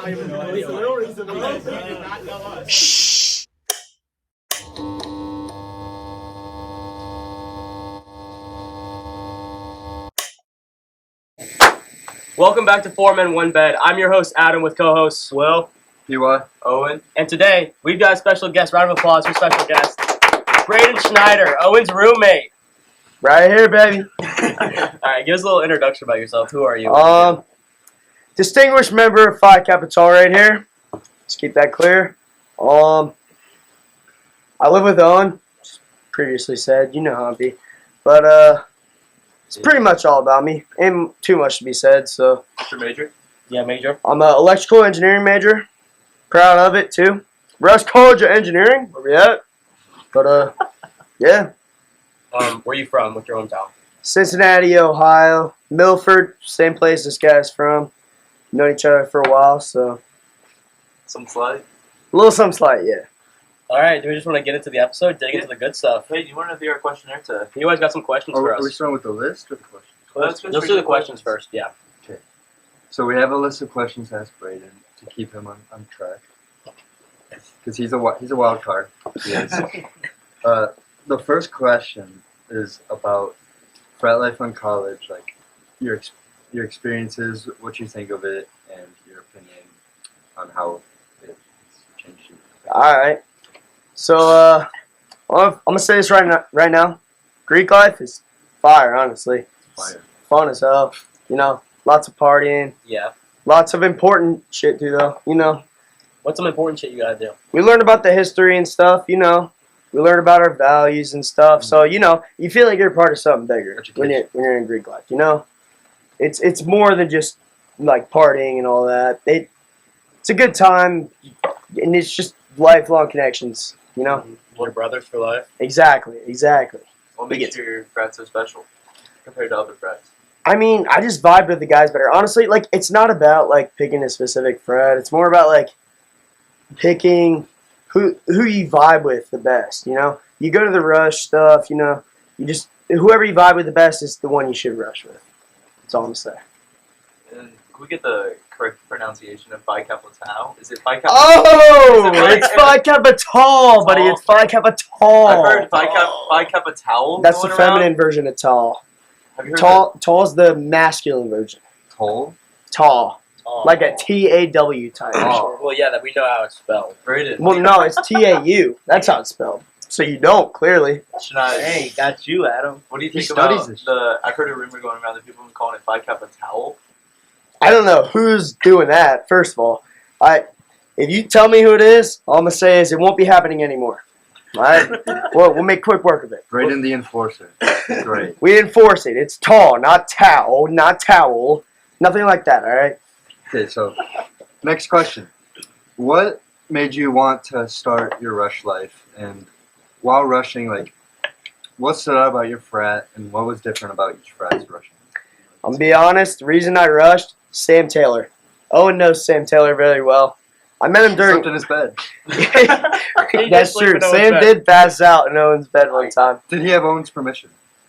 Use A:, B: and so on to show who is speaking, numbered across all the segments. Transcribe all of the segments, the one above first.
A: Shh. Welcome back to Four Men, One Bed. I'm your host, Adam, with co-hosts Will,
B: Owen,
A: and today we've got a special guest. Round of applause for special guest, Branden Schneider, Owen's roommate.
C: Right here, baby.
A: All right, give us a little introduction about yourself. Who are you?
C: Distinguished member of Phi Kappa Tau right here. Let's keep that clear. I live with Owen. Previously said, you know how it be. But it's pretty much all about me. Ain't too much to be said. So.
B: what's your major?
A: Yeah, major.
C: I'm an electrical engineering major. Proud of it too. Rush College of Engineering. Where we at? But yeah.
A: Where are you from? What's your hometown?
C: Cincinnati, Ohio. Milford, same place this guy's from. Known each other for a while, so
B: Some slide?
C: a little something slight, yeah.
A: All right, do we just want to get into the episode, dig into the good stuff?
B: Hey, do you want to be our questionnaire today?
A: You guys got some questions for
D: Are we
A: us.
D: starting with the list or the questions?
B: Let's
A: Let's do the questions first, yeah.
D: So we have a list of questions to ask Branden to keep him on track. Because he's a wild card. He is. The first question is about frat life on college, like your experiences, what you think of it, and your opinion on how it's changed you.
C: All right. So I'm gonna say this right now. Greek life is fire, honestly.
D: Fire.
C: Fun as hell. You know, lots of partying,
A: Yeah.
C: lots of important shit too, though. You know,
A: What's some important shit you gotta do?
C: we learn about the history and stuff. You know, we learn about our values and stuff. So you know, you feel like you're part of something bigger when you're in Greek life. You know, it's more than just like partying and all that. It's a good time, and it's just lifelong connections. You know.
A: Your brothers for life?
C: Exactly.
B: What makes your frat so special compared to other frats?
C: I mean, I just vibe with the guys better. Honestly, like, it's not about, like, picking a specific frat. It's more about, like, picking who you vibe with the best, you know? You go to the rush stuff, you know, whoever you vibe with the best is the one you should rush with. That's all I'm saying.
B: And can we get the correct pronunciation of Phi Kappa Tau? Is it Phi Kappa?
C: Oh!
B: Is it
C: It's Phi Kappa Tall, buddy. It's Phi Kappa Tall.
B: I've heard Phi Kappa Towel.
C: That's the
B: going
C: feminine
B: around.
C: version of tall.
B: Have you heard
C: Tall's the masculine version.
D: Toll?
C: Tall.
A: Oh.
C: Like a TAW type.
B: Oh.
A: Well, yeah, that we know how it's spelled.
B: Branden?
C: Well, no, it's TAU. That's how it's spelled. So you don't, clearly.
B: Schneids.
A: Hey, that's you, Adam.
B: What do you
D: He
B: think
D: studies
B: about
D: this
B: the? I've heard a rumor going around that people have been calling it Phi Kappa Towel.
C: I don't know who's doing that, first of all. If you tell me who it is, all I'm going to say is it won't be happening anymore. All right? We'll make quick work of it.
D: Branden the Enforcer. Great.
C: We enforce it. It's tall, not towel, not towel. Nothing like that, all right?
D: Okay, so next question. What made you want to start your rush life? And while rushing, like, what stood out about your frat and what was different about each frat's rushing?
C: I'm going to be honest. The reason I rushed, Sam Taylor. Owen knows Sam Taylor very well. I met him
D: He
C: during...
D: slept in his bed.
C: That's true. Sam did pass out in Owen's bed one time.
D: Did he have Owen's permission?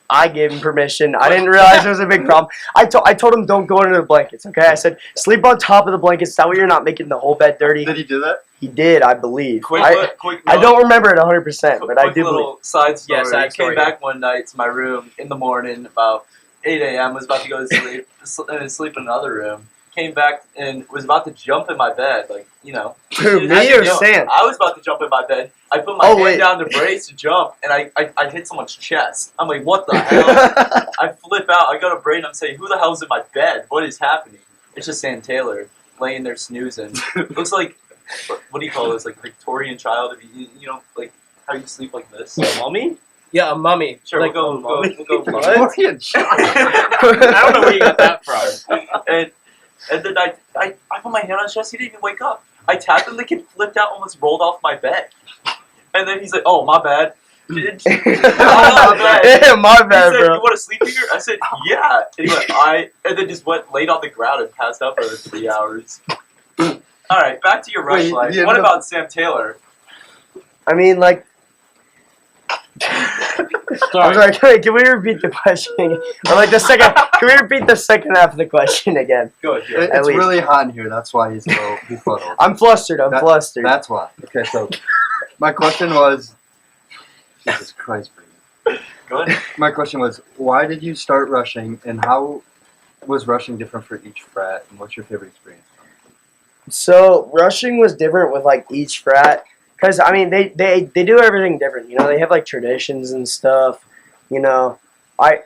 C: I gave him permission. I didn't realize it was a big problem. I told him don't go into the blankets, okay? I said, sleep on top of the blankets. That way you're not making the whole bed dirty.
D: Did he do that?
C: He did, I believe.
B: Quick
C: I don't remember it 100%, but I
B: quick
C: do believe.
B: little side story.
A: Yeah, side
B: I
A: story,
B: came back one night to my room in the morning about 8 a.m. Was about to go to sleep in another room. Came back and was about to jump in my bed, like, you know.
C: Who, me or Sam?
B: I was about to jump in my bed. I put my hand down to brace to jump, and I hit someone's chest. I'm like, what the hell? I flip out. I go to Branden. I'm saying, who the hell's in my bed? What is happening? It's just Sam Taylor laying there snoozing. Looks like, what do you call this? Like Victorian child? If you know, like how you sleep like this.
A: A mummy? Yeah, a mummy.
B: Sure,
A: Like,
B: we'll go.
C: What?
A: I don't know where you got that from.
B: And then I put my hand on his chest. He didn't even wake up. I tapped him. The kid flipped out, almost rolled off my bed. And then he's like, "Oh, my bad."
C: Yeah, my
B: He
C: bad,
B: said,
C: bro.
B: "You want to sleep here?" I said, "Yeah." And he went, and then just went laid on the ground and passed out for 3 hours. All right, back to your rush
D: Wait,
B: life.
D: you
B: What
D: ended
B: about Sam Taylor?
C: I mean, like, I'm sorry. Can we repeat the question again? Or like the second? Can we repeat the second half of the question again?
B: Good. Yeah.
D: It's really hot in here. That's why he's a little befuddled.
C: I'm flustered. I'm flustered.
D: That's why. Okay, so my question was, Jesus Christ, Branden.
B: Go ahead.
D: My question was, why did you start rushing, and how was rushing different for each frat, and what's your favorite experience?
C: So rushing was different with like each frat, because I mean they do everything different. You know, they have like traditions and stuff. You know, I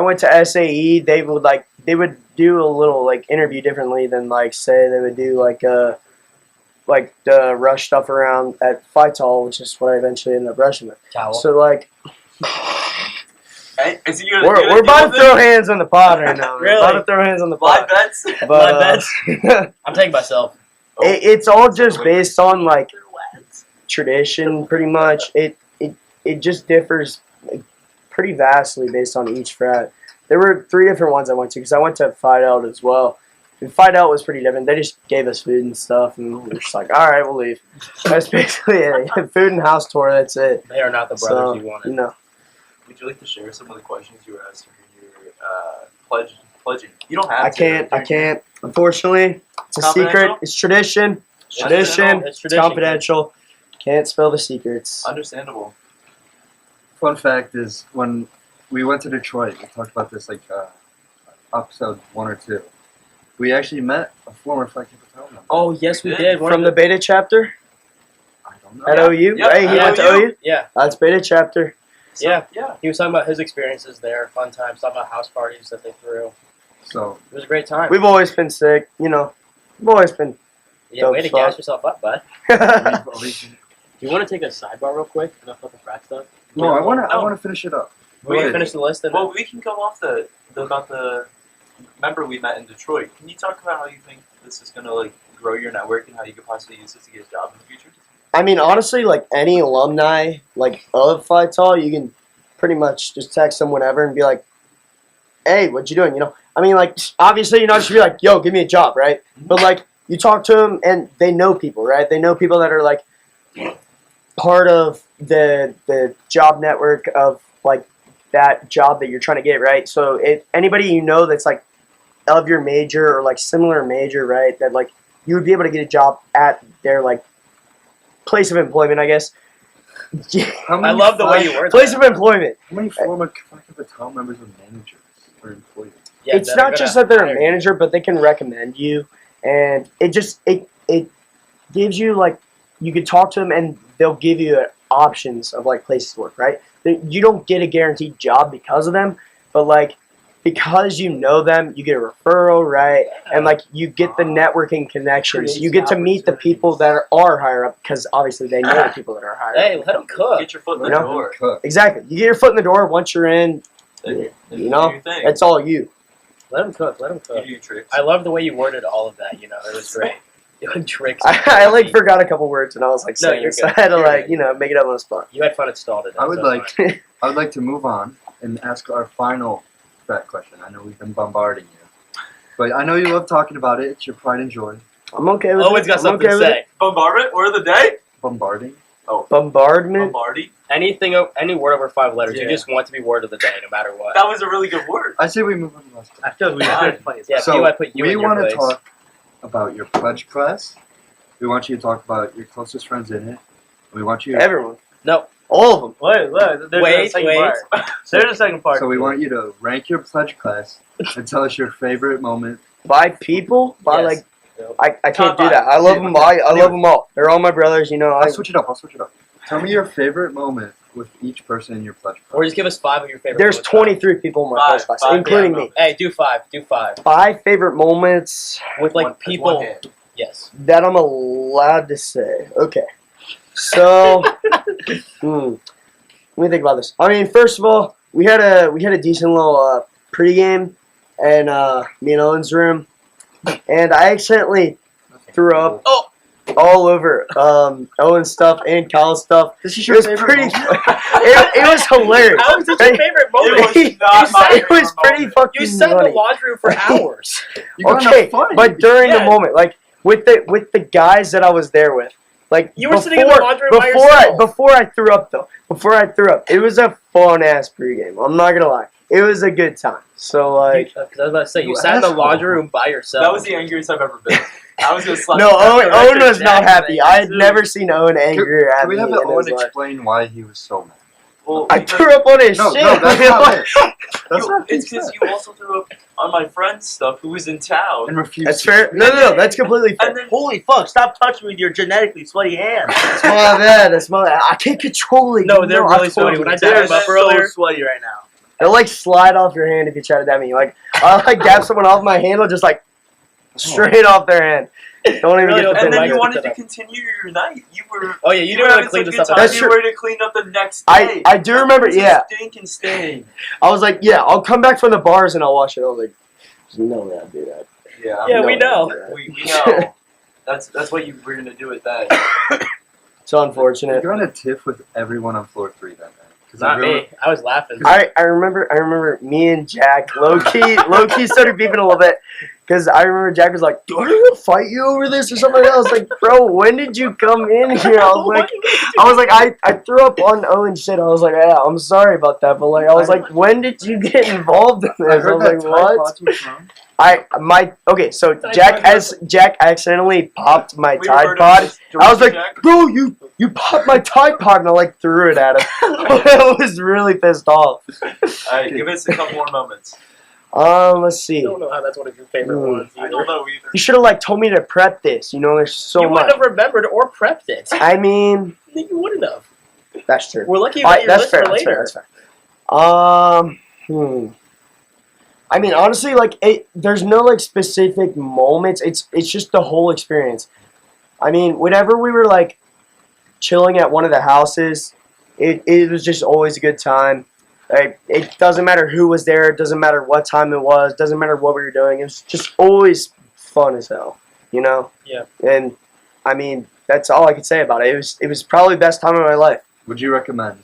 C: went to SAE. They would do a little like interview differently than like say they would do like the rush stuff around at Fight Hall, which is what I eventually ended up rushing with.
A: Towel.
C: So like.
B: Hey,
C: We're about to throw hands on the pod right now.
A: Really?
C: We're about to throw hands on the
B: Live
C: pod.
B: bets.
C: But,
A: Live bets? I'm taking myself.
C: it's all just based on like tradition, pretty much. It just differs pretty vastly based on each frat. There were 3 different ones I went to because I went to Fight Out as well. And Fight Out was pretty different. They just gave us food and stuff, and we were just like, all right, we'll leave. That's basically it. Food and house tour. That's it.
A: They are not the brothers you wanted.
C: You know.
B: Would you like to share some of the questions you were asked during your pledging? You don't have to.
C: I can't. Unfortunately, it's a secret.
B: Confidential?
C: It's tradition.
A: It's
C: Tradition.
A: It's
C: It's confidential. Can't spill the secrets.
B: Understandable.
D: Fun fact is, when we went to Detroit, we talked about this like episode 1 or 2. We actually met a former Frat Capitol member.
A: Oh, yes, we
B: Yeah.
A: did.
C: From the beta chapter
D: I don't know.
C: at
B: Yeah.
C: OU.
B: Yeah,
C: Hey, he
B: at
C: went to
B: OU.
C: OU.
A: Yeah,
C: That's beta chapter.
B: So,
A: Yeah.
B: Yeah.
A: he was talking about his experiences there, fun times, talking about house parties that they threw.
D: So
A: It was a great time.
C: We've always been sick. You know, we've always been.
A: Yeah, way to
C: dope
A: gas yourself up, bud.
D: we've always,
A: Do you want to take a sidebar real quick? Enough with the frat stuff?
D: no, I want to finish it up.
A: We can
B: Wait.
A: finish the list and
B: Well, we can go off about the member we met in Detroit. Can you talk about how you think this is going to like grow your network and how you could possibly use this to get a job in the future?
C: I mean, honestly, like any alumni, like of Fight Hall, you can pretty much just text them whenever and be like, "Hey, what you doing?" You know, I mean, like obviously you're not just be like, "Yo, give me a job," right? But like you talk to them and they know people, right? They know people that are like part of the job network of like that job that you're trying to get, right? So if anybody you know that's like of your major or like similar major, right, that like you would be able to get a job at their like place of employment, I guess.
D: How
A: I
D: many
A: love the way
D: Frat-
A: you word
C: Place
A: that.
C: of employment.
D: How many former Frat Capitol members are managers or employees?
A: Yeah,
C: It's
A: they're
C: not
A: gonna
C: just that they're a
A: hire you.
C: manager, but they can recommend you, and it gives you like you can talk to them and they'll give you options of like places to work, right? You don't get a guaranteed job because of them, but like because you know them, you get a referral, right? And like you get the networking connections. You get to meet the people that are higher up because obviously they know the people that are higher
A: Hey,
C: up.
A: let them cook.
B: Get your foot in the
C: You know?
B: door.
D: Cook.
C: Exactly. You get your foot in the door. Once you're in,
B: Then
C: you know,
B: do your thing.
C: it's all you.
A: Let them cook. Let them
B: You
A: cook.
B: do your tricks.
A: I love the way you worded all of that. You know, it was great. Doing tricks.
C: I like forgot a couple words and I was like
A: No,
C: saying
A: you're
C: it, so I
A: good.
C: had to
A: You're
C: like
A: good.
C: make it up on the spot.
A: You had fun at Stalled.
D: I would like to move on and ask our final Frat question. I know we've been bombarding you, but I know you love talking about it. It's your pride and joy.
C: I'm okay with
A: Always
C: it.
A: got
C: I'm
A: something
C: okay
A: to
C: with
A: say.
C: it.
B: Bombardment? Word of the day?
D: Bombarding.
C: Bombardment.
B: Bombardi?
A: Any word over 5 letters. You
B: Yeah.
A: just want to be word of the day, no matter what.
B: That was a really good word.
D: I say we move on to the last
A: I feel we
B: should
A: play. Yeah,
D: So
A: you, I put you
D: we
A: in your
D: want to
A: place.
D: talk about your pledge class. We want you to talk about your closest friends in it. We want you.
C: Everyone.
A: No.
C: All of them.
B: Wait, there's
A: Wait,
B: a second
A: wait.
B: part. There's a second part.
D: So we want you to rank your pledge class and tell us your favorite moment.
C: By people. By
A: Yes.
C: like.
A: Yep.
C: I can't
B: Top
C: do
B: five.
C: that. I love them. I love them all. They're all my brothers. You know.
D: I'll switch it up. Tell me your favorite moment with each person in your pledge class.
A: Or just give us 5 of your favorite.
C: There's
A: moments.
C: 23 people in my
B: Five,
C: class,
B: five,
C: including
B: yeah,
C: me.
A: Hey, do 5. Do 5.
C: 5 favorite moments
A: With like
B: One
A: people.
B: hand.
A: Yes.
C: that I'm allowed to say. Okay. So, let me think about this. I mean, first of all, we had a decent little pregame in me and Owen's room, and I accidentally threw up all over Owen's stuff and Kyle's stuff.
D: This is
C: It was pretty. It was hilarious.
A: How is this your favorite moment?
B: It was not my
C: It was
B: favorite
C: pretty
B: moment.
C: fucking
A: You sat in
C: funny.
A: the laundry room for hours.
D: You got
C: Okay,
D: enough fun.
C: but during
A: Yeah.
C: the moment, like with the guys that I was there with, Like
A: You were sitting in the laundry room by
C: before
A: yourself.
C: before I threw up though. Before I threw up, it was a fun ass pregame. I'm not gonna lie, it was a good time. So like,
A: Because I was about to say, you
D: You
A: sat in the
D: asshole.
A: laundry room by yourself.
B: That was the angriest I've ever been. I was gonna slap.
C: no,
B: you.
C: Owen was not
A: Jack
C: happy.
A: was
C: I had
A: angry, too.
C: never seen Owen angry or
D: Can
C: happy
D: we have
C: in
D: Owen
C: his life.
D: explain why he was so mad?
B: Well,
C: I
B: because-
C: threw up on his
D: No,
C: shit.
D: no, that's not it. That's not
B: It's because you also threw up on my friend's stuff who was in town.
D: and refused.
C: That's fair. No, that's completely fair.
B: And then
A: Holy fuck, stop touching me with your genetically sweaty hands.
C: That's my bad. That's my bad. I can't control it.
A: No,
C: you
A: they're
C: know,
A: really
C: I told
A: sweaty.
C: you.
A: When I
B: They're
A: dabbed them up
B: so
A: earlier.
B: sweaty right now.
C: They'll like slide off your hand if you try to dab me. Like I like dab someone off my hand, will just like straight off their hand. Don't even
A: Really
C: get the
A: don't
B: And then
A: like
B: you
A: it.
B: wanted to continue your night. You were.
A: Oh yeah, you
B: were
A: didn't want
B: having
A: to clean
B: such
A: this
B: a
A: up.
B: good time.
C: That's
B: You
C: true.
B: were ready to clean up the next day.
C: I do remember.
B: It's a
C: Yeah,
B: stinking stain.
C: I was like, yeah, I'll come back from the bars and I'll wash it. I was like, you know that, do that.
B: Yeah.
A: Yeah, we know.
B: We know. That's what you were gonna do with that.
C: It's unfortunate.
D: You're on a tiff with everyone on floor 3 that night. 'Cause
A: Not
D: really-
A: me. I was laughing.
C: I remember me and Jack low key started beefing a little bit because I remember Jack was like, "Do I gonna fight you over this or something else?" Like, bro, when did you come in here? I was like, I threw up on Owen's shit. I was like, yeah, I'm sorry about that, but like, I was like, when did you get involved in this?
D: I
C: I
D: heard
C: was
D: that
C: like,
D: Tide
C: what?
D: Pods was wrong.
C: Okay, so Jack accidentally popped my
B: We
C: Tide
B: referred to
C: Pod.
B: as
C: I was like,
B: Jack.
C: bro, you popped my Tide Pod, and I like threw it at him. I was really pissed off.
B: Alright, give us a couple more moments.
C: Let's see.
A: I don't know how that's one of your favorite
C: Ooh.
A: ones.
B: I
A: Either.
B: don't know either.
C: You should have like told me to prep this. You know, there's so
A: You wouldn't
C: much.
A: have remembered or prepped it.
C: I mean,
A: You wouldn't have.
C: that's true.
A: We're lucky you
C: All
A: got
C: right,
A: your
C: that's
A: list
C: fair.
A: for
C: That's fair.
A: later.
C: That's fair. I mean, honestly, like there's no like specific moments. It's just the whole experience. I mean, whenever we were like chilling at one of the houses, it was just always a good time. Like it doesn't matter who was there. It doesn't matter what time it was. Doesn't matter what we were doing. It was just always fun as hell. You know.
A: Yeah.
C: And I mean, that's all I could say about it. It was probably the best time of my life.
D: Would you recommend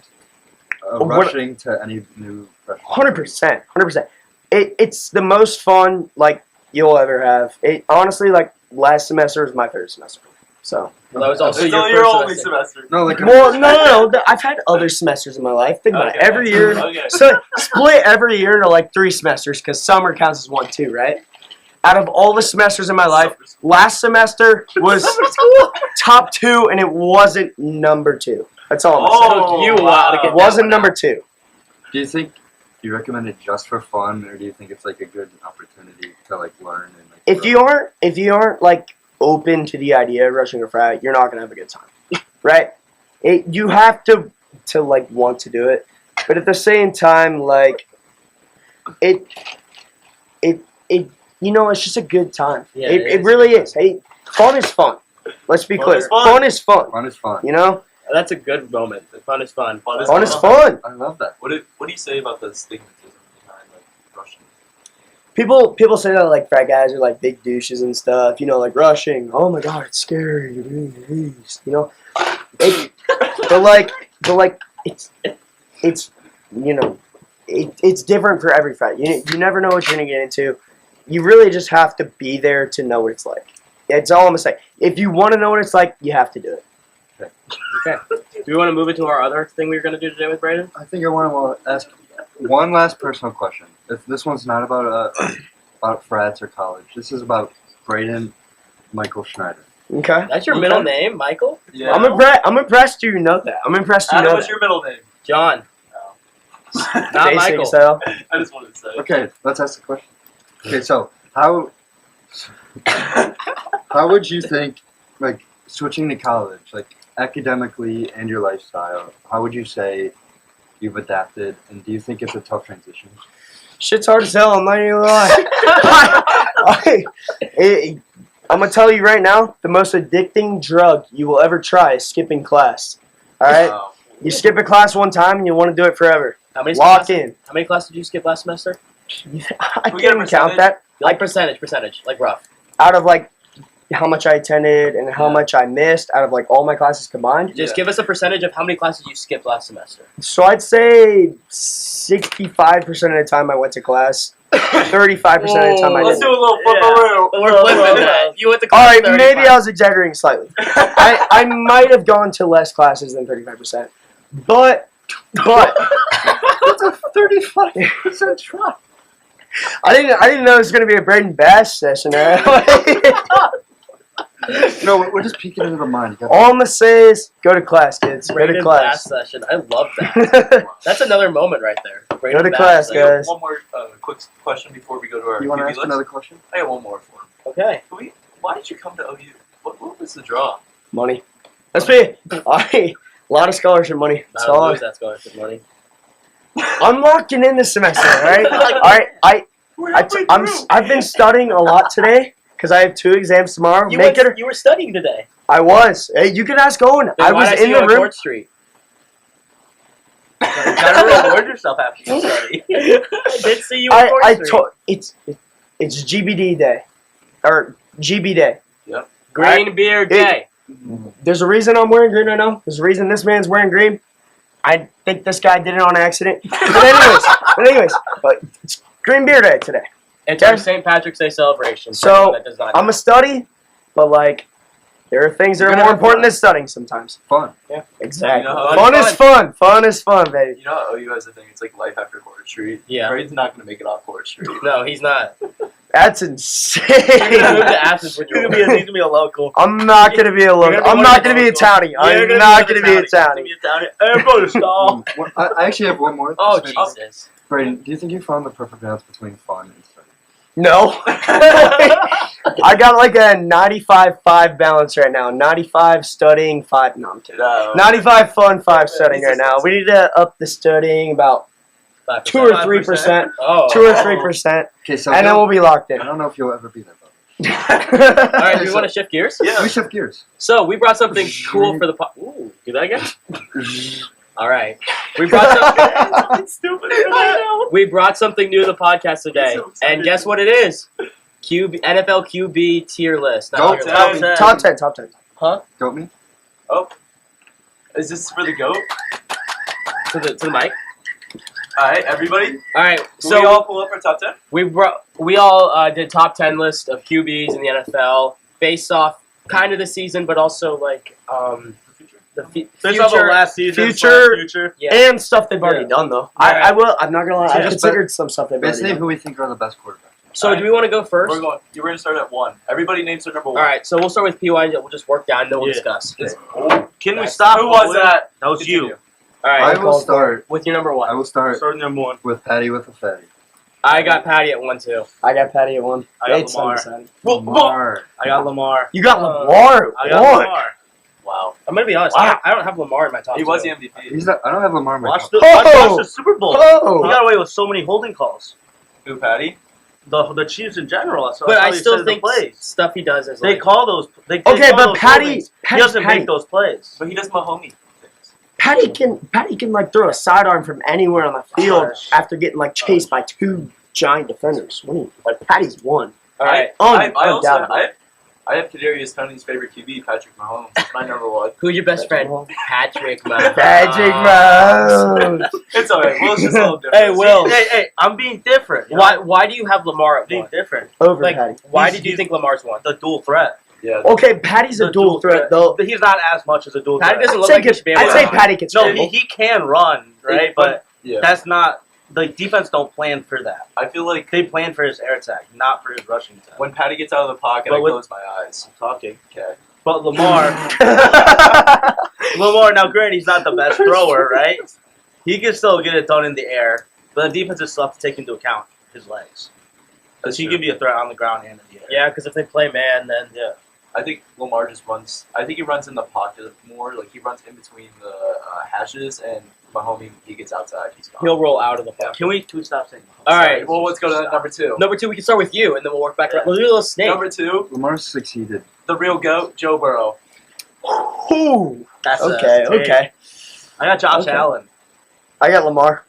C: What-
D: rushing to any new freshmen?
C: 100%. It's the most fun like you'll ever have. It honestly, like last semester was my favorite semester. So
A: Well, that was also
B: It's
A: your
B: only your
A: first
B: only
A: semester.
B: semester.
D: No, like
C: well, no. I've had other semesters in my life. Think about it.
B: Okay.
C: Every year,
B: Okay.
C: so split every year into like 3 semesters because summer counts as 1 too, right? Out of all the semesters in my life, last semester was top 2, and it wasn't number 2. That's all I'm saying.
B: Oh,
A: you a while to
C: It
A: get
C: wasn't number 2.
D: Do you recommend it just for fun, or do you think it's like a good opportunity to like learn and like?
C: If you aren't like open to the idea of rushing a frat, you're not gonna have a good time, right? You have to like want to do it, but at the same time, like it you know, it's just a good time.
A: Yeah,
C: it
A: it is.
C: really is. Hey, fun is fun. Let's be
B: Fun
C: clear.
B: is fun.
C: Fun is fun.
D: fun is fun.
C: You know,
A: That's a good moment. The fun is fun.
B: Fun is
C: fun is
B: fun.
C: fun.
D: I love that.
B: What do you say about the stigmatism behind like rushing?
C: People say that like frat guys are like big douches and stuff. You know, like rushing. Oh my god, it's scary. You know, but like it's you know, it's different for every frat. You never know what you're gonna get into. You really just have to be there to know what it's like. It's all I'm gonna say. If you want to know what it's like, you have to do it.
A: Okay. Do we want to move into our other thing we were going to do today with Branden?
D: I think I want to ask one last personal question. If this one's not about frats or college, this is about Branden Michael Schneider.
C: Okay.
A: That's your
B: Okay.
A: middle name, Michael?
B: Yeah.
C: I'm impressed you know that. I'm impressed you
B: Adam,
C: know
B: what's
C: that.
B: your middle name?
A: John. Not
C: Basic
A: Michael.
C: as hell.
B: I just wanted to say.
D: Okay, let's ask the question. Okay, so how would you think like switching to college, like academically and your lifestyle? How would you say you've adapted, and do you think it's a tough transition?
C: Shit's hard as hell. I'm not even gonna lie. I'm gonna tell you right now, the most addicting drug you will ever try is skipping class. All right,
B: Wow.
C: you skip a class one time and you want to do it forever.
A: How many
C: Lock
A: classes,
C: in.
A: How many classes did you skip last semester?
C: I
B: We get a
C: can't count
B: percentage?
C: that.
A: Like percentage, like rough.
C: Out of like how much I attended and how much I missed out of like all my classes combined.
A: Just
B: Yeah.
A: give us a percentage of how many classes you skipped last semester.
C: So I'd say 65% of the time I went to class. 35% of the time I
B: Let's
C: didn't.
B: do a little flip-a-roo.
A: We're flipping that. You went to
C: All
A: class
C: right,
A: 35.
C: maybe I was exaggerating slightly. I might have gone to less classes than 35%, but
D: That's a 35% drop.
C: I didn't know it was gonna be a Braden Bass session.
D: No, we're just peeking into the mind. You got-
C: All I'm gonna say is go to class, kids. Go to
A: Braden Bass
C: class.
A: session. I love that. That's another moment right there. Braden
C: Go to
A: Bass
C: class,
A: session.
C: guys.
B: One more quick question before we go to our
D: You want to
B: QB
D: ask
B: list.
D: another question?
B: I got one more for him.
A: Okay.
B: Why did you come to OU? What was the draw?
C: Money. That's me. A lot of scholarship money. That's
A: Not
C: all.
A: lose that scholarship money.
C: I'm locking in this semester. All right. All right. I've been studying a lot today because I have 2 exams tomorrow.
A: You were studying today.
C: I was. Hey, you can ask Owen.
A: Then
C: I
A: why'd
C: was
A: see
C: in
A: you
C: the
A: on
C: room.
A: Court Street.
E: You gotta reward yourself after you study.
A: I did see you on Court
C: I
A: Street.
C: told it's GBD day or GB day.
A: Green beer day.
C: There's a reason I'm wearing green right now. There's a reason this man's wearing green. I think this guy did it on accident. But anyways, it's Green Beer Day today.
A: It's our St. Patrick's Day celebration. for
C: So,
A: anyone that does not
C: I'm
A: know.
C: a study, but like there are things that
D: You're
C: are
D: gonna
C: more
D: have
C: important
D: fun.
C: than studying sometimes.
D: Fun.
C: Exactly.
B: You know,
C: Fun is fun. Fun is fun, baby.
B: You know how OU has a thing? It's like life after Court Street.
A: Yeah.
B: Braden's not going to make it off Court Street.
A: No, he's not.
C: That's
A: You're gonna move
C: insane.
A: to Athens when
E: He's
A: you're
E: gonna be a local.
C: I'm not gonna be a local.
A: You're gonna be
C: I'm
A: one
C: not
A: of the
C: gonna be a
A: locals.
C: townie. I'm not gonna be a townie.
E: Everybody stop.
D: I actually have one more.
A: Oh,
D: This may-
A: Jesus.
D: Braden, do you think you found the perfect balance between fun and study?
C: No. I got like a 95-5 balance right now. 95 studying, 5. No, I'm kidding. 95 fun, 5 studying right now. We need to up the studying about
A: 5%.
C: 2 or 3%.
A: Oh.
C: 2 or 3%,
D: Okay, so
C: and then we'll be locked
D: I
C: in.
D: don't know if you'll ever be there, but
A: All right, do we want to shift gears?
B: Yeah.
D: we shift gears.
A: So we brought something cool for the Ooh, do that again? All right. We brought something
B: stupid.
A: We brought something new to the podcast today.
B: I'm so excited.
A: And guess what it is? NFL QB tier list.
D: Go
A: Not
D: tell
A: tier
D: me.
A: list.
C: Top 10.
D: Don't me?
B: Is this for the GOAT?
A: To the mic.
B: Alright, everybody.
A: All right.
B: So
A: So
B: we all pull up our top 10?
A: we all did top 10 list of QBs in the NFL based off kind of the season, but also like the
E: Based off of
A: future.
E: last season,
C: Future.
E: future.
A: Yeah.
C: And stuff they've already done, though.
A: Right.
C: I will. I'm not gonna lie. I
D: Yeah.
C: considered some stuff they've already
D: Basically,
C: done.
D: who we think are the best quarterbacks.
A: So do we want to go first?
B: We're going to start at 1. Everybody names their number 1.
A: All right. So we'll start with PY. We'll just work down. Then we'll
E: Yeah.
A: discuss.
E: Can we
A: That's-
E: stop?
B: Who was
E: Owen?
B: that?
E: That was
B: Continue.
E: you.
A: All
D: I
A: right.
D: will start.
A: With your number
D: I
A: one.
D: will start
E: Starting number 1.
D: with Patty with a fatty.
A: I got Patty at 1 too.
C: I got Patty at 1.
E: I got
C: It's
E: Lamar.
C: undecided.
D: Lamar.
E: I got Lamar.
C: You got Lamar
E: I
C: at
E: got
C: 1.
E: Lamar.
B: Wow.
A: I'm gonna be honest.
C: Wow.
A: I don't have Lamar in my top.
B: He was
A: two.
B: the MVP.
D: He's not, I don't have Lamar in my
E: Watch
D: top.
E: the,
C: Oh!
E: watch the Super Bowl. He
C: Oh!
E: got away with so many holding calls.
B: Who, Patty?
E: The Chiefs in general. That's
A: But
E: how
A: I
E: he
A: still
E: says the
A: think
E: plays.
A: stuff he does is
E: They
A: like,
E: call those. They
C: Okay,
E: call
C: but
E: those
C: Patty,
E: holdings. He
C: Patty's
E: doesn't
C: Patty.
E: make those plays.
B: But he does Mahomey things.
C: Patty can like throw a sidearm from anywhere on the field
E: Gosh.
C: after getting like chased by 2 giant defenders. What do you, like Patty's 1.
A: all right.
B: I also
C: Undoubtedly.
B: I have Kadarius Toney's favorite QB, Patrick Mahomes. He's my number 1.
A: Who's your best friend? Patrick Mahomes.
C: Patrick Mahomes.
B: It's alright. Will's just a little different.
A: Hey, Will.
E: Hey, I'm being different. You know?
A: Why do you have Lamar at
E: Being
A: 1?
E: different.
C: Over
A: Like,
C: Patty.
A: why
E: He's-
A: did you think Lamar's 1?
E: The dual threat.
B: Yeah.
C: Okay, Patty's a
E: The
C: dual threat though.
E: But he's not as much as a dual
A: Patty
E: threat.
A: doesn't look
C: I'd
A: like he should be able
C: say
A: to.
C: Patty gets
E: No,
C: scrambled.
E: he can run, right? But
B: Yeah.
E: that's not. The defense don't plan for that.
B: I feel like
E: They plan for his air attack, not for his rushing attack.
B: when Patty gets out of the pocket,
E: But
B: I
E: with-
B: close my eyes.
E: I'm talking.
B: Okay.
E: But Lamar, now granted, he's not the best thrower, right? He can still get it done in the air, but the defense is still have to take into account his legs. Because he
B: true.
E: can be a threat on the ground and in the air.
A: Yeah, because if they play man, then
E: Yeah.
B: I think Lamar just runs. I think he runs in the pocket more. Like he runs in between the hashes, and Mahomes he gets outside. He's gone.
A: he'll roll out of the pocket.
E: Can we stop saying Mahomes?
A: All
B: Sorry.
A: right.
B: Well, let's go to number 2.
A: Number 2, we can start with you, and then we'll work back around. We'll do a little snake.
B: Number 2,
D: Lamar succeeded.
B: the real GOAT, Joe Burrow.
C: Ooh.
E: That's
C: Okay, okay.
E: I got Josh
C: Okay.
E: Allen.
C: I got Lamar.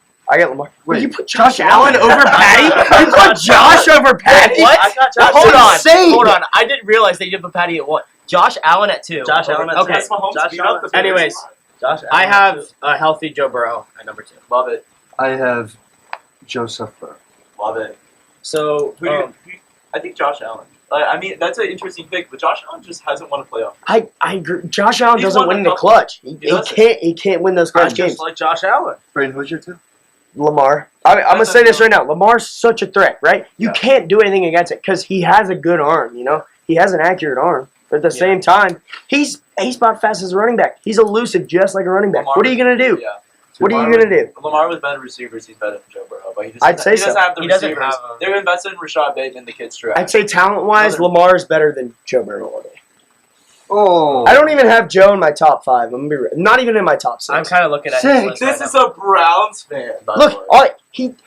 D: Wait,
C: you put Josh Allen over Patty? You put Josh over Patty?
A: What?
E: I got Josh
A: Hold
E: Allen.
A: on.
C: insane.
A: Hold on. I didn't realize that you have a Patty at 1. Josh Allen at 2.
E: Josh Allen at
A: Okay.
E: two.
B: That's Mahomes
E: Josh
B: beat
E: Allen.
B: up the
A: Anyways,
E: Josh Allen
A: I
E: at
A: have
E: two.
A: a healthy Joe Burrow at number 2.
B: Love it.
D: I have Joseph Burrow.
B: Love it.
A: So,
B: I think Josh Allen. I mean, that's an interesting pick, but Josh Allen just hasn't won a playoff.
C: I agree. Josh Allen
B: He's
C: doesn't
B: won
C: win
B: a
C: in the
B: couple.
C: clutch. He
B: doesn't.
C: can't win those clutch
E: Just
C: games.
E: like Josh Allen.
D: Brayden, who's your two?
C: Lamar. I'm gonna say this right now. Lamar's such a threat, right? You
B: Yeah.
C: can't do anything against it because he has a good arm. You know, he has an accurate arm. But at the same time, he's about fast as a running back. He's elusive just like a running back.
B: Lamar
C: What are you gonna do?
B: Yeah.
C: What are you gonna do?
B: Lamar with better receivers, he's better than Joe Burrow, but he just
C: I'd say
B: he doesn't
C: so.
B: have the
A: He doesn't
B: receivers.
A: have 'em.
B: They're invested in Rashad Bateman, the kid's trash.
C: I'd say talent-wise,
B: Another-
C: Lamar's better than Joe Burrow all day.
D: Oh.
C: I don't even have Joe in my top 5. I'm gonna be real. Not even in my top 6.
A: I'm kind of looking at
D: Six.
A: his list
B: This
A: right
B: is
A: now.
B: a Browns fan. By the
C: Look,
B: way.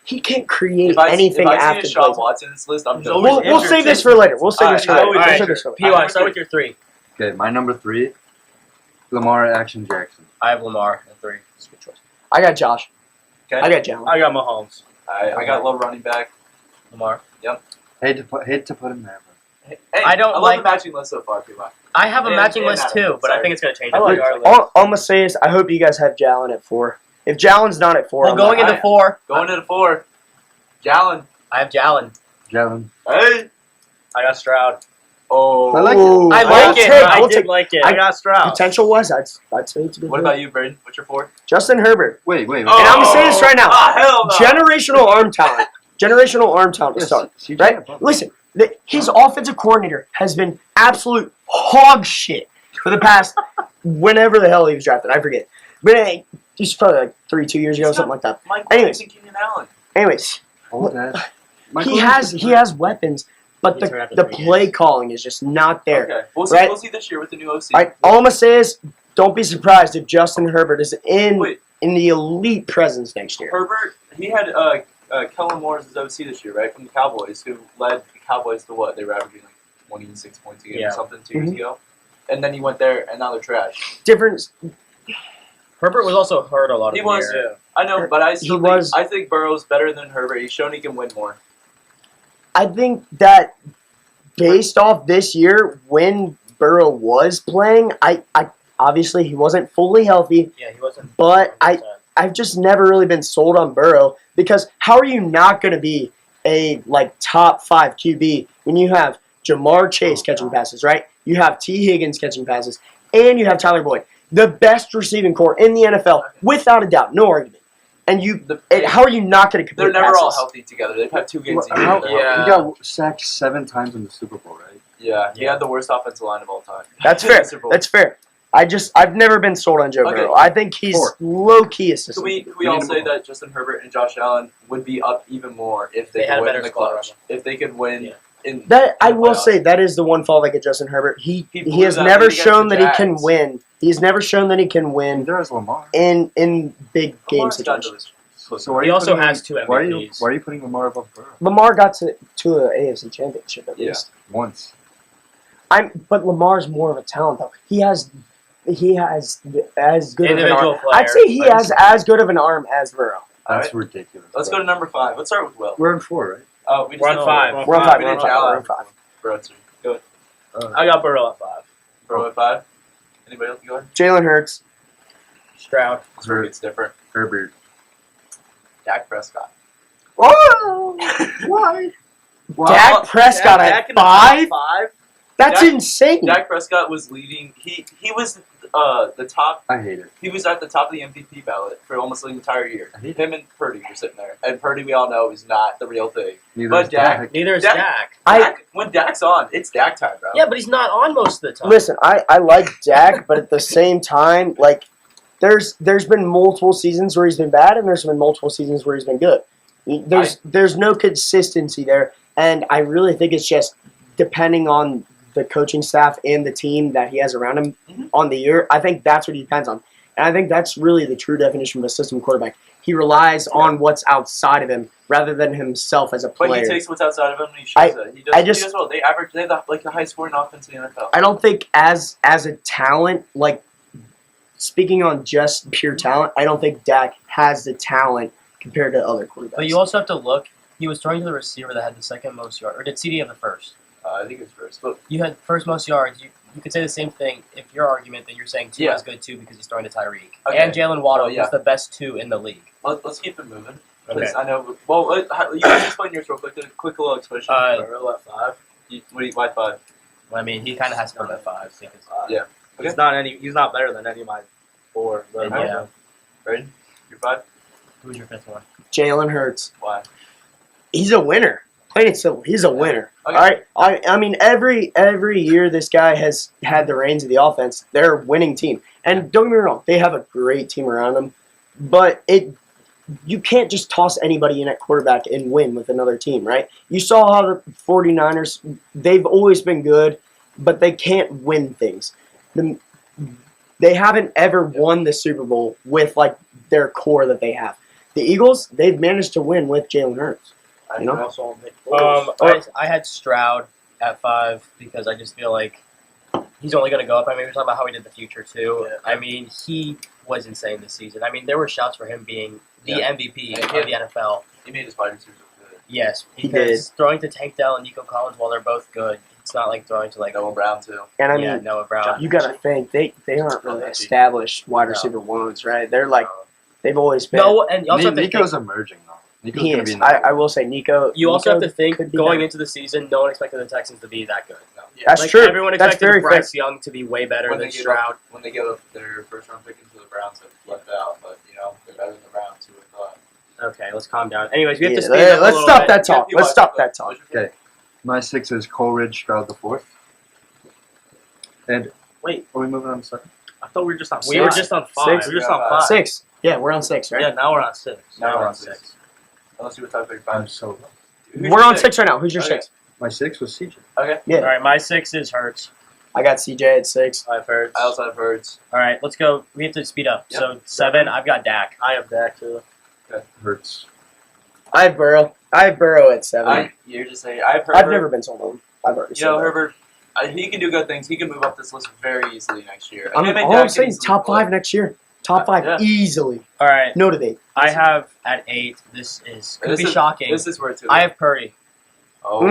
C: he can't create
B: if I,
C: anything
B: if I
C: after
B: see
C: the
B: a Sean
C: plays.
B: Watson's list, I'm
E: He's
B: done.
E: always
C: We'll
E: injured,
C: save this
E: too.
C: for later. We'll save this for
B: Alright,
C: later.
B: always
C: We'll save
B: injured.
C: this for later.
A: PY, start with your 3.
D: Okay, my number 3, Lamar Action Jackson.
A: I have Lamar at 3. It's a good choice.
C: I got Josh.
B: Okay.
C: I got Jalen.
E: I got Mahomes.
B: I got low running back.
A: Lamar.
D: Hate to put him there, but
B: Hey,
A: I don't
B: love
A: like-
B: the matching list so far, PY.
A: I have a
B: And-
A: matching
B: and
A: list
B: Adam,
A: too, but I
B: sorry.
A: think it's going to change
E: I like
A: regardless.
C: All I'm gonna say is I hope you guys have Jalen at 4. If Jalen's not at 4,
A: Well,
C: I'm
A: going
C: not-
A: into 4,
B: Going to the 4. Jalen.
A: I have Jalen.
D: Jalen.
B: Hey.
E: I got Stroud.
B: Oh.
D: I like it.
C: Ooh,
A: I
C: I'll
A: like it.
C: take-
A: I
C: I'll
A: did
C: take-
A: like it.
E: I got Stroud.
C: Potential-wise, I'd say it's a good.
B: What about you, Brandon? What's your 4?
C: Justin Herbert?
D: Wait.
C: And I'm gonna say this right now.
B: Ah, hell no.
C: Generational arm talent. Generational arm talent to
D: Yes,
C: start.
D: CJ
C: Right?
D: above.
C: Listen, his offensive coordinator has been absolute hog shit for the past whenever the hell he was drafted. I forget. But he's probably like 2 years ago,
B: He's
C: something
B: got-
C: like that.
B: Mike
C: Anyways.
B: Williams and Keenan Allen.
C: Anyways,
D: Hold that.
C: he has weapons, but
A: He's around
C: the
A: for 3
C: play
A: years.
C: calling is just not there.
B: Okay. We'll see.
C: Right?
B: We'll see this year with the new OC.
C: All I'm gonna say is, don't be surprised if Justin Herbert is in
B: Wait.
C: the elite presence next year.
B: Herbert, he had Kellen Moore as his OC this year, right, from the Cowboys, who led the Cowboys to what? They were averaging like 26 points a game
A: Yeah.
B: or something 2 years ago. And then he went there, and now they're trash.
C: Difference.
A: Herbert was also hurt a lot of
B: He
A: the
B: was.
A: year.
B: I know, but I still
C: He
B: think,
C: was-
B: I think Burrow's better than Herbert. He's shown he can win more.
C: I think that based off this year, when Burrow was playing, I obviously he wasn't fully healthy,
A: Yeah, he wasn't.
C: but I've just never really been sold on Burrow because how are you not going to be a top 5 QB when you have Jamar Chase catching passes, right? You have T. Higgins catching passes, and you have Tyler Boyd, the best receiving core in the NFL, without a doubt, no argument. And how are you not going to complete
B: They're never all
C: passes?
B: healthy together. They've had 2 games a year.
D: How-
B: They're
A: Yeah.
B: healthy.
D: He got sacked 7 times in the Super Bowl, right?
B: Yeah, he
A: Yeah.
B: had the worst offensive line of all time.
C: That's fair.
B: Super Bowl.
C: That's fair. I've never been sold on Joe
B: Okay.
C: Burrow. I think he's
D: 4.
C: low key assistant.
B: Can we all say that Justin Herbert and Josh Allen would be up even more if they
A: They had
B: could
A: a
B: win
A: better
B: in the
A: squad
B: clutch?
A: around
B: If they could win
A: Yeah.
B: in
C: That I
B: in the
C: will
B: playoffs.
C: say that is the one fault I get Justin Herbert. He
B: blew
C: has
B: that
C: never
B: lead against
C: shown
B: the
C: that he can
B: Jags.
C: win. He's never shown that he can win
D: There is Lamar.
C: in big game
B: Lamar's got
C: situations.
D: So why are
A: He
D: you
A: also
D: putting
A: has
D: him-
A: 2
D: Why are you
A: MVPs.
D: Why are you putting Lamar above Burrow?
C: Lamar got to an AFC championship at
B: Yeah.
C: least.
D: Once.
C: But Lamar's more of a talent though. He has as good of an
A: Individual
C: arm.
A: player.
C: I'd say he has as good of an arm as Burrow.
D: That's
B: Alright.
D: ridiculous.
B: Let's go to number 5. Let's start with Will.
D: We're in 4, right?
B: We just
A: We're on
B: know-
A: 5.
C: We're on 5.
B: We
C: We're on
B: did
C: 5.
B: Allen.
C: We're on 5.
B: Bro, it's- Go ahead.
E: I got Burrow at 5.
B: Bro, at 5. Anybody else go ahead?
C: Jalen Hurts.
A: Stroud.
B: This where it gets different.
D: Herbert.
B: Dak Prescott.
C: Oh, why?
B: Wow.
C: Dak Prescott
E: Dak
C: at
E: in the top
C: 5?
E: 5?
C: That's
B: Dak-
C: insane.
B: Dak Prescott was leading. He was the top.
D: I hate it.
B: He was at the top of the MVP ballot for almost the entire year.
D: I hate
B: Him and Purdy were sitting there, and Purdy we all know is not the real thing.
D: Neither
B: But
D: is
B: Dak-
A: Neither is
B: Dak-
A: Dak.
B: Dak, when Dak's on, it's Dak time, bro.
A: Yeah, but he's not on most of the time.
C: Listen, I like Dak, but at the same time, there's been multiple seasons where he's been bad, and there's been multiple seasons where he's been good. There's no consistency there, and I really think it's just depending on the coaching staff and the team that he has around him
B: Mhm.
C: on the year. I think that's what he depends on, and I think that's really the true definition of a system quarterback. He relies on what's outside of him rather than himself as a
B: But
C: player.
B: he takes what's outside of him and he
C: I-
B: shows it. He
C: I
B: does
C: just-
B: well. They have the high scoring offense in the NFL.
C: I don't think as a talent, speaking on just pure talent, I don't think Dak has the talent compared to other quarterbacks.
A: But you also have to look. He was throwing to the receiver that had the second most yards. Or did CD have the first?
B: I think it's first, but
A: You had first most yards. You could say the same thing if your argument that you're saying Tua is good too because he's throwing to Tyreek.
B: Okay.
A: And Jalen Waddle
B: Oh, yeah.
A: was the best 2 in the league.
B: let's keep it moving.
A: Okay.
B: I know. Well, you can explain yours real quick. A quick little explanation.
E: Burrow at 5.
B: Why 5?
E: I mean, he kind of has to come at 5 because
B: Yeah. Okay.
E: He's not better than any of my 4. But
A: Yeah.
B: Braden, you're 5.
E: Who's your 5th one?
C: Jalen Hurts.
B: Why?
C: He's a winner. Plain and simple, he's a winner.
B: Okay.
C: All right. I mean, every year this guy has had the reins of the offense. They're a winning team, and don't get me wrong, they have a great team around them. But you can't just toss anybody in at quarterback and win with another team, right? You saw how the 49ers, they've always been good, but they can't win things. They haven't ever won the Super Bowl with like their core that they have. The Eagles, they've managed to win with Jalen Hurts. You know?
E: Also Nick Foles.
A: I had Stroud at 5 because I just feel like he's only going to go up. I mean, we were talking about how he did the future too.
E: Yeah.
A: I mean, he was insane this season. I mean, there were shouts for him being the MVP
B: Yeah,
A: of the NFL.
B: He made his wide receivers look good.
A: Yes,
C: He
A: because throwing to Tank Dell and Nico Collins, while they're both good, it's not like throwing to like
B: Noah Brown too.
C: And I mean,
A: Noah Brown.
C: you got to think they aren't really established wide receiver ones, right? They're like they've always been.
A: No, and you also have to
D: Nico's
A: think,
D: emerging though. Nico's
C: He
D: gonna
C: is.
D: be in the
C: I will say Nico.
A: you also have
C: Nico
A: to think
C: could be
A: going
C: better.
A: into the season, no one expected the Texans to be that good. No.
C: That's
A: Like,
C: true.
A: Everyone
C: That's
A: expected
C: very
A: Bryce Young to be way better
B: When
A: than
B: they gave
A: Stroud.
B: up, when they gave up their first round pick into the Browns, they left out. But they're better than the Browns, who I thought.
A: Okay, let's calm down. Anyways, we have to
C: Yeah,
A: speed up a
C: let's
A: little
C: stop
A: bit.
C: that talk. Let's stop that talk.
D: Okay. My 6 is Coleridge, Stroud the 4th. And
E: Wait,
D: are we moving on to 7?
E: I thought we were just on 6.
A: We were just on 5.
C: Six.
E: We were just on 5.
C: 6. Yeah, we're on 6, right?
E: Yeah, now we're on 6.
A: Now we're on 6.
B: Unless you were talking about
D: I'm
B: 5.
D: so.
C: We're on 6 right now. Who's your
B: Okay.
C: 6?
D: My 6 was CJ.
B: Okay.
C: Yeah,
A: All right, my 6 is Hurts.
C: I got CJ at 6.
A: I've Hurts.
B: I also have Hurts.
A: All right, let's go. We have to speed up.
B: Yep.
A: So 7, I've got Dak.
E: I have Dak too.
D: Hurts.
C: I have Burrow. at 7.
B: You're just saying. I have Herbert.
C: I've never been sold on him. I've already said that.
B: Herbert. He can do good things. He can move up this list very easily next year.
C: I'm saying top 5 next year. Top 5
B: Yeah.
C: easily.
A: All right,
C: No debate.
A: I have at 8. This could be shocking.
B: This is where it's.
A: I have Purdy.
B: Oh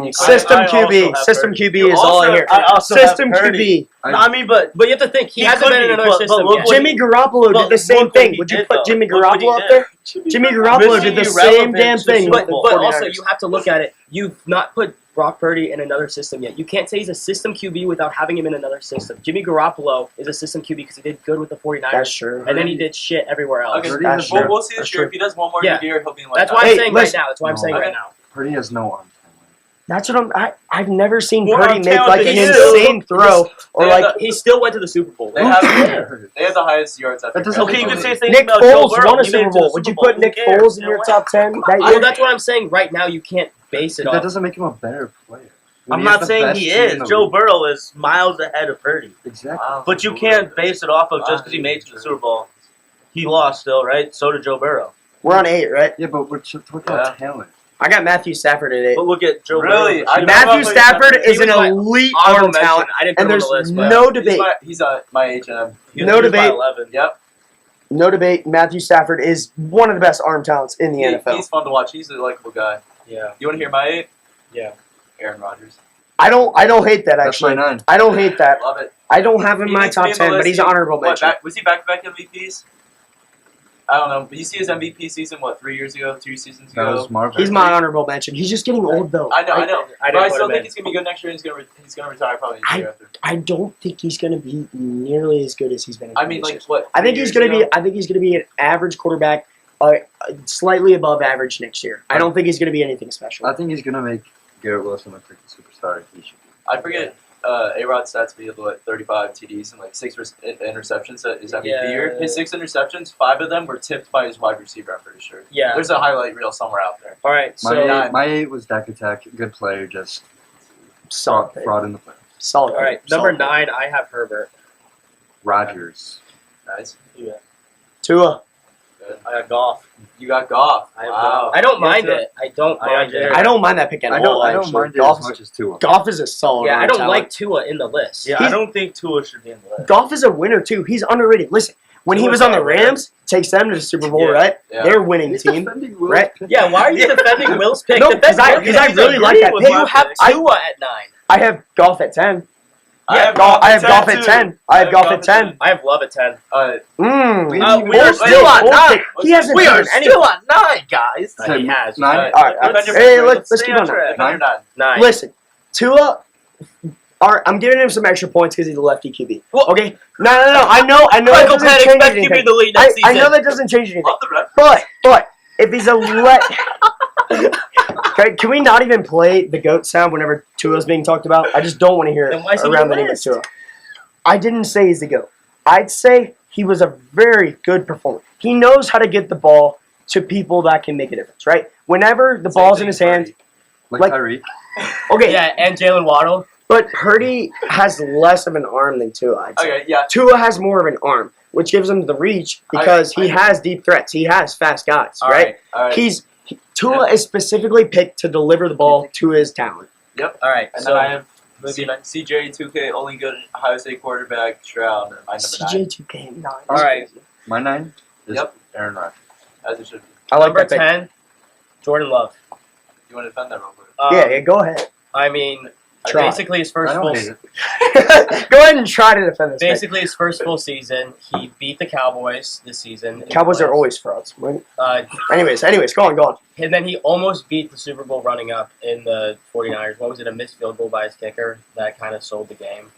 B: yeah.
C: System
E: I also
C: QB.
E: have
C: System
E: Purdy.
C: QB
B: You
C: is all
B: also-
C: here.
E: I also have
C: System
E: Purdy.
C: QB.
E: No, I mean, but
A: But you have to think he,
E: He
A: hasn't
E: could
A: been in
E: be,
A: another
E: but
A: system
E: look
A: yet.
E: what
C: Jimmy Garoppolo
E: but
C: did the same
E: look what
C: thing.
E: he
C: Would you
E: did,
C: put
E: though.
C: Jimmy
E: Look what he
C: Garoppolo up
E: did.
C: there? Jimmy Garoppolo
E: Missing
C: did the
E: irrelevant
C: same damn
E: to
C: thing
E: Super
C: with the
E: Bowl.
A: But also,
C: 49ers.
A: you have to look at it. You've not put Brock Purdy in another system yet. You can't say he's a system QB without having him in another system. Jimmy Garoppolo is a system QB because he did good with the 49ers.
C: That's true.
A: And then he did shit everywhere else.
B: Okay,
D: Purdy
C: That's
D: has
C: true.
B: we'll see this
C: That's
B: year.
C: true.
B: If he does one more
A: Yeah.
B: good year, he'll be in like.
A: That's why
C: Hey,
A: I'm saying
C: listen.
A: right now. That's why I'm
D: No.
A: saying
B: Okay.
A: right now.
D: Purdy has no arm talent.
C: That's what I've never seen
E: More
C: Purdy make like
E: talented
C: an
E: than you.
C: insane throw or
B: They
C: like
B: have
A: He still went to the Super Bowl.
B: They have the highest yards. I
D: That
B: think.
D: doesn't-
E: Okay, you can say the same
C: Nick
E: thing about Joe
C: Foles
E: Burrow.
C: won a
E: He made
C: Super
E: it to the
C: Bowl. Would you
E: Super
C: put
E: Bowl.
C: Nick
E: Who cares?
C: Foles in
E: You
C: your
E: know
C: top 10 that
A: Well,
C: year?
A: that's what I'm saying. Right now, you can't base it
D: That
A: off.
D: doesn't make him a better player. When
E: I'm
D: he has
E: not
D: the
E: saying
D: best
E: he
D: team in
E: is.
D: the
E: Joe
D: league.
E: Burrow is miles ahead of Purdy.
D: Exactly.
B: Wow.
E: But you can't base it off of just because he made it to the Super Bowl. He lost still, right? So did Joe Burrow.
C: We're on 8, right?
D: Yeah, but we're talking
B: Yeah.
D: about talent.
C: I got Matthew Stafford at 8.
E: But look at Joe
B: Really?
E: Burrow.
B: I-
C: Matthew
B: He
C: Stafford
A: he
C: is an
A: was my
C: elite
A: Honorable
C: arm
A: mention.
C: talent,
A: I didn't put
C: and
A: him on
C: there's
A: the list, but
C: no debate.
B: He's my age and
C: No
E: He's by
C: debate.
E: 11.
B: Yep.
C: No debate. Matthew Stafford is one of the best arm talents in the NFL.
B: He's fun to watch. He's a likable guy.
A: Yeah.
B: You want to hear my 8?
A: Yeah.
B: Aaron Rodgers.
C: I don't hate that
D: That's my
C: actually.
D: 9.
C: I don't hate that.
B: Love it.
C: I don't have him in
B: He
C: my
B: needs to
C: top
B: be in the
C: 10, but
B: list.
C: he's an honorable
B: What,
C: mention.
B: was he back-to-back MVPs? I don't know. But you see his MVP season, 3 years ago, 2 seasons
D: That
B: ago?
D: was Marvin.
C: He's my honorable mention. He's just getting old though.
B: I know.
A: I
B: But
A: didn't
B: I
A: put
B: still
A: him
B: think
A: in.
B: he's going to be good next year. He's going to retire probably the year after.
C: I don't think he's going to be nearly as good as he's been. In
B: I mean,
C: previous
B: like,
C: years.
B: what?
C: I think
B: 3
C: he's
B: years
C: going to be.
B: ago?
C: I think he's going to be an average quarterback, slightly above average next year. I don't think he's going to be anything special.
D: I think he's gonna make Garrett Wilson look like the superstar he should be.
B: I forget A-Rod's stats be able to 35 TDs and like 6 interceptions at his MVP
A: Yeah.
B: year. His 6 interceptions, 5 of them were tipped by his wide receiver, I'm pretty sure.
A: Yeah.
B: There's a highlight reel somewhere out there.
A: All right.
D: My,
A: So.
B: nine.
D: my 8 was Dak Attack. Good player, just
C: Solid. pick.
D: fraud in the playoffs.
C: Solid.
A: All right.
C: pick.
A: Number
C: Solid pick.
A: 9, I have Herbert.
D: Rodgers.
B: Nice.
C: Tua.
B: Good.
E: I got Goff.
B: You got Goff.
E: I have
B: Wow.
E: Goff.
A: I don't
E: Yeah,
A: mind
E: too.
A: it. I don't
E: I
A: mind
E: got
A: it.
E: Jared.
C: I don't mind that pick at
D: I
C: all.
D: don't
C: actually.
D: mind it
C: Goff
D: as
C: is
D: much as Tua.
C: Goff is a solid.
A: Yeah,
C: arm
A: I don't
C: talent.
A: like Tua in the list.
E: Yeah, I don't think Tua should be in the list.
C: Goff is a winner too. He's underrated. Listen, when he
E: Tua's
C: was on the
E: not a winner.
C: Rams, takes them to the Super Bowl,
E: Yeah.
C: right?
B: Yeah.
C: They're a winning team. right?
A: Yeah, why are you defending Will's pick?
C: No,
A: Defend
C: 'cause I-
A: Will.
C: 'cause I
A: He's
C: really
A: a
C: like
A: great
C: that
A: one.
C: pick.
A: You have
C: I-
A: Tua at 9.
C: I have Goff at 10.
B: I have
C: I have golf at
B: too.
C: 10. I have golf at 10.
A: I have love at 10.
E: We
C: Hold
E: are
C: stick,
E: still on
C: hold
E: 9.
C: stick. He hasn't
E: We are
C: proven
E: still on 9, guys.
A: He has.
D: 9.
C: All right. Hey, let's keep on.
E: track.
B: Defender 9.
A: 9.
C: Listen, Tua. I'm giving him some extra points because he's a lefty QB.
E: Well-
C: okay. No. I know. That
E: Michael
C: doesn't
E: Penix
C: change
E: expect
C: anything.
E: QB the lead
C: I
E: next season.
C: know that doesn't change anything.
B: Off the ref.
C: But if he's okay, can we not even play the goat sound whenever Tua's being talked about? I just don't want to hear
E: Then
C: it
E: why is he
C: around
E: on
C: the
E: the
C: name of
E: list?
C: Tua. I didn't say he's the goat. I'd say he was a very good performer. He knows how to get the ball to people that can make a difference, right? Whenever the ball's in his hand,
D: Like Tyreek.
C: okay,
A: Yeah, and Jalen Waddle.
C: but Purdy has less of an arm than Tua, I'd say.
B: Okay, yeah.
C: Tua has more of an arm, which gives him the reach because he has deep threats. He has fast guys,
A: All
C: right?
B: All right.
C: Tua is specifically picked to deliver the ball to his talent.
A: All right.
B: And
A: So
B: then I have CJ 2K, only good Ohio State quarterback, Stroud, my number 9.
C: CJ 2K 9.
A: all right.
D: My 9 is
B: Yep.
D: Aaron Rodgers.
B: As it should be.
C: I like
A: Number
C: that pick.
A: 10, Jordan Love.
B: You want to defend that real quick?
C: Yeah, go ahead.
A: I mean,
C: Try.
A: basically his
D: I
A: first
D: don't
A: full.
D: hate it.
C: Go ahead and try to defend this pick.
A: Basically, his first full season, he beat the Cowboys this season.
C: Cowboys are always frauds. Anyways, go on.
A: And then he almost beat the Super Bowl running up in the 49ers. What was it, a missed field goal by his kicker that kind of sold the game?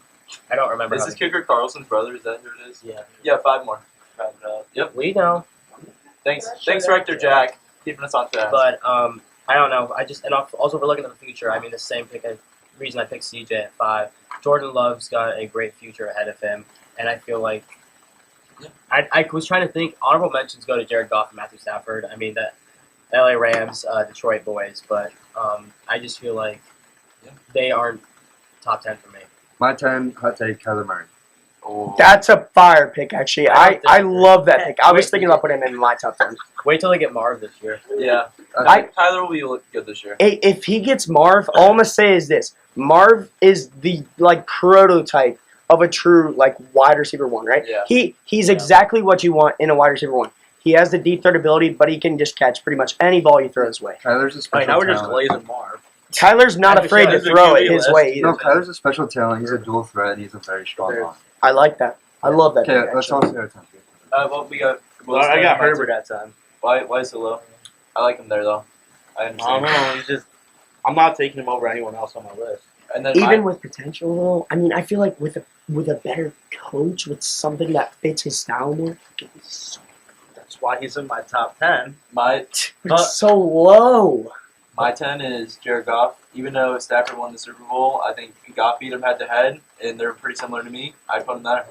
A: I don't remember.
B: Is
A: how
B: this
A: the-
B: kicker Carlson's brother? Is that who it is?
A: Yeah.
B: Yeah, 5 more. Yep.
A: We know.
B: Thanks, Rector Jack, keeping us on task.
A: But I don't know. And also we're looking at the future. I mean, the same reason I picked CJ at 5. Jordan Love's got a great future ahead of him, and I feel like I was trying to think. Honorable mentions go to Jared Goff and Matthew Stafford. I mean, the LA Rams, Detroit boys, but I just feel like they aren't top 10 for me.
D: My 10, hot take, Kyler Murray.
B: Oh.
C: That's a fire pick, actually.
A: I
C: I
A: like that.
C: love that pick. I was
A: Wait.
C: thinking about putting him in my top 10.
A: Wait till they get Marv this year.
B: Yeah.
C: I-
B: Tyler will be good this year.
C: If he gets Marv, all I'm going to say is this. Marv is the, prototype of a true, wide receiver 1, right?
B: Yeah.
C: He's exactly what you want in a wide receiver 1. He has the deep threat ability, but he can just catch pretty much any ball you throw his way.
D: Kyler's a
E: All
D: special
E: right, now we're just
D: talent.
E: glazing Marv.
C: Kyler's not
A: I
C: afraid to
E: understand.
C: throw
E: There's
C: it
E: a
C: his
E: QB
C: way
E: list.
C: either.
D: No, Kyler's a special talent. He's a dual threat, and he's a very strong
B: There.
D: arm.
C: I like that. I love that
D: Okay,
C: pick,
D: let's
C: actually.
D: all say our 10.
B: Well, we got.
E: Well, I got Herbert at 10.
B: Why so low? I like him there though. I
E: I don't
B: understand.
E: know. He's just. I'm not taking him over anyone else on my list.
B: And then
C: Even with potential, though, I mean, I feel like with a better coach, with something that fits his style more,
E: That's why he's in my top 10.
B: my
C: but it's so low.
B: my 10 is Jared Goff. Even though Stafford won the Super Bowl, I think Goff beat him head to head, and they're pretty similar to me. I put him there.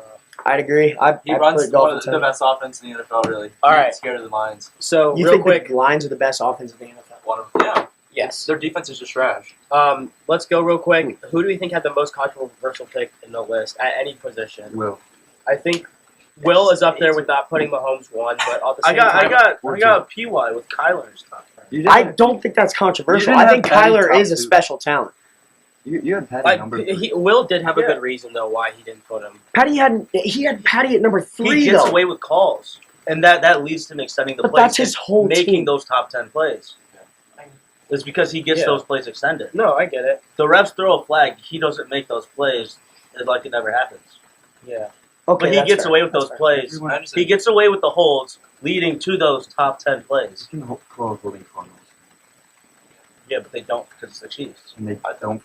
C: I'd agree.
B: He
C: I'd
B: runs
C: put Goff
B: one
C: at
B: of the
C: 10.
B: best offense in the NFL. Really.
A: All
B: He's
A: right.
B: Scared of the Lions.
A: So
C: You
A: real
C: think
A: quick,
C: the Lions are the best offense in the NFL?
B: One of them. Yeah.
A: yes.
B: Their defense is just trash.
A: Let's go real quick. Who do we think had the most controversial pick in the list at any position?
D: Will.
A: I think Will is up there with not putting Mahomes 1, but at the
E: I
A: same
E: got
A: time,
E: a PY with Kyler's top 10.
D: You
C: I don't think that's controversial.
D: You didn't
C: I think
D: have Patty
C: Kyler
D: top
C: is a
D: 2.
C: special talent.
D: You had Patty number 3.
A: Will did have a
E: Yeah.
A: good reason though why he didn't put him.
C: He had Patty at number 3,
E: He gets
C: though.
E: away with calls, and that leads to him extending the
C: But
E: plays.
C: that's his whole
E: making
C: team.
E: those top 10 plays. It's because he gets
A: Yeah.
E: those plays extended.
A: No, I get it.
E: The refs throw a flag, he doesn't make those plays. It's like it never happens.
A: Yeah.
C: Okay,
E: But he
C: that's
E: gets
C: fair.
E: away with
C: That's
E: those
C: fair.
E: plays.
B: I understand.
E: He gets away with the holds, leading to those top 10 plays.
D: You can call holding corners.
E: Yeah, but they don't because it's the Chiefs.
D: And they don't.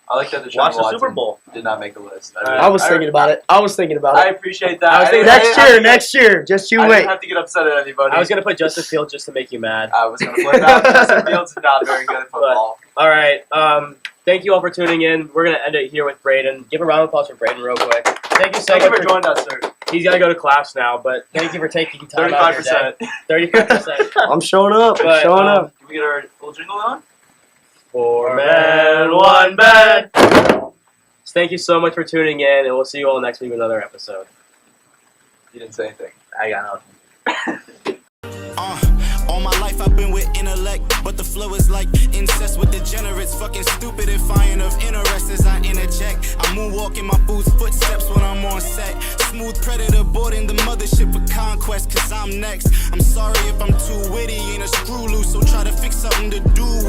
B: I like that. Deshaun
E: Watch the
B: Watson
E: Super Bowl.
B: did not make a list.
C: I was thinking about it. I
B: appreciate that.
A: I was thinking
C: Next year. Just you
B: I
C: wait.
B: didn't have to get upset at anybody.
A: I was gonna put Justin Fields just to make you mad.
B: I was gonna flip out. Justin Fields is not very good at football.
A: All right. Thank you all for tuning in. We're gonna end it here with Branden. Give a round of applause for Branden real quick. Thank you so
B: Thank you
A: much
B: for joining us, sir.
A: He's gotta go to class now, but thank you for taking time out of your day.
B: 35%.
A: 35%.
C: I'm showing up.
A: But,
C: showing up.
B: Can we get our little jingle on?
A: 4 men, 1 bed. Thank you so much for tuning in, and we'll see you all next week with another episode.
B: You didn't say anything.
E: I got nothing.
F: All my life I've been with intellect, but the flow is like incest with degenerates. Fucking stupid if I ain't of interest as I interject. I moonwalk in my boots, footsteps when I'm on set. Smooth predator boarding the mothership of conquest, cause I'm next. I'm sorry if I'm too witty, ain't a screw loose, so try to fix something to do.